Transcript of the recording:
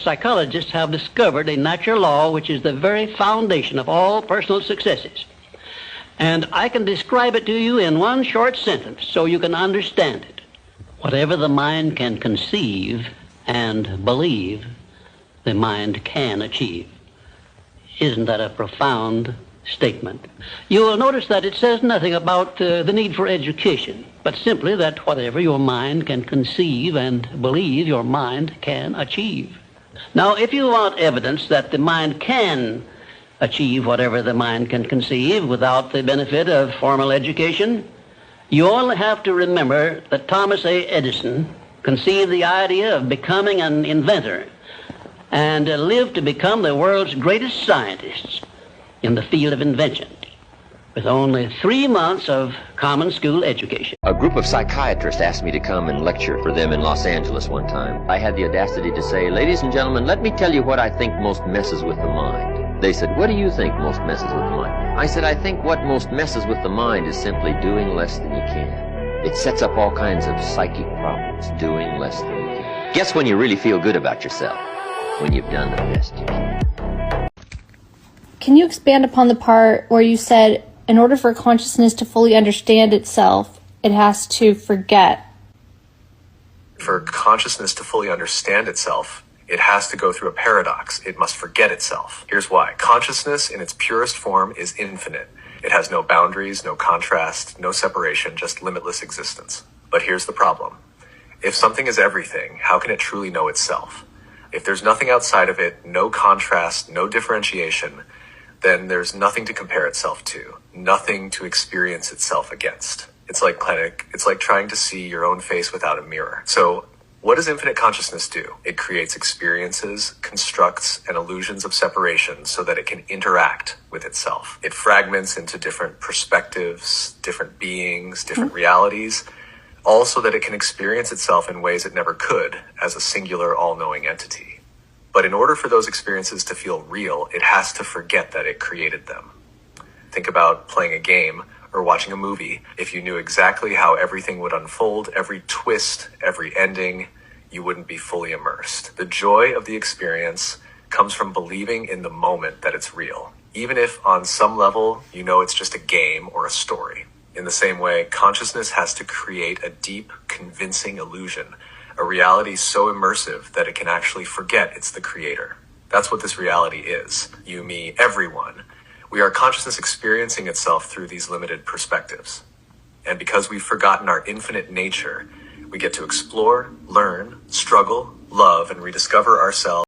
psychologists have discovered a natural law which is the very foundation of all personal successes. And I can describe it to you in one short sentence so you can understand it. Whatever the mind can conceive and believe, the mind can achieve. Isn't that a profound statement? You will notice that it says nothing about the need for education, but simply that whatever your mind can conceive and believe, your mind can achieve. Now, if you want evidence that the mind can achieve whatever the mind can conceive without the benefit of formal education, you only have to remember that Thomas A. Edison conceived the idea of becoming an inventor and lived to become the world's greatest scientist in the field of invention, with only 3 months of common school education. A group of psychiatrists asked me to come and lecture for them in Los Angeles one time. I had the audacity to say, "Ladies and gentlemen, let me tell you what I think most messes with the mind." They said, "What do you think most messes with the mind?" I said, "I think what most messes with the mind is simply doing less than you can. It sets up all kinds of psychic problems, doing less than you can." Guess when you really feel good about yourself? When you've done the best you can. Can you expand upon the part where you said, in order for consciousness to fully understand itself, it has to forget? For consciousness to fully understand itself, it has to go through a paradox. It must forget itself. Here's why. Consciousness in its purest form is infinite. It has no boundaries, no contrast, no separation, just limitless existence. But here's the problem. If something is everything, how can it truly know itself? If there's nothing outside of it, no contrast, no differentiation, then there's nothing to compare itself to, nothing to experience itself against. It's like trying to see your own face without a mirror. So what does infinite consciousness do? It creates experiences, constructs, and illusions of separation so that it can interact with itself. It fragments into different perspectives, different beings, different realities, all so that it can experience itself in ways it never could as a singular, all-knowing entity. But in order for those experiences to feel real, it has to forget that it created them. Think about playing a game or watching a movie. If you knew exactly how everything would unfold, every twist, every ending, you wouldn't be fully immersed. The joy of the experience comes from believing in the moment that it's real, even if on some level you know it's just a game or a story. In the same way, consciousness has to create a deep, convincing illusion, a reality so immersive that it can actually forget it's the creator. That's what this reality is. You, me, everyone. We are consciousness experiencing itself through these limited perspectives. And because we've forgotten our infinite nature, we get to explore, learn, struggle, love, and rediscover ourselves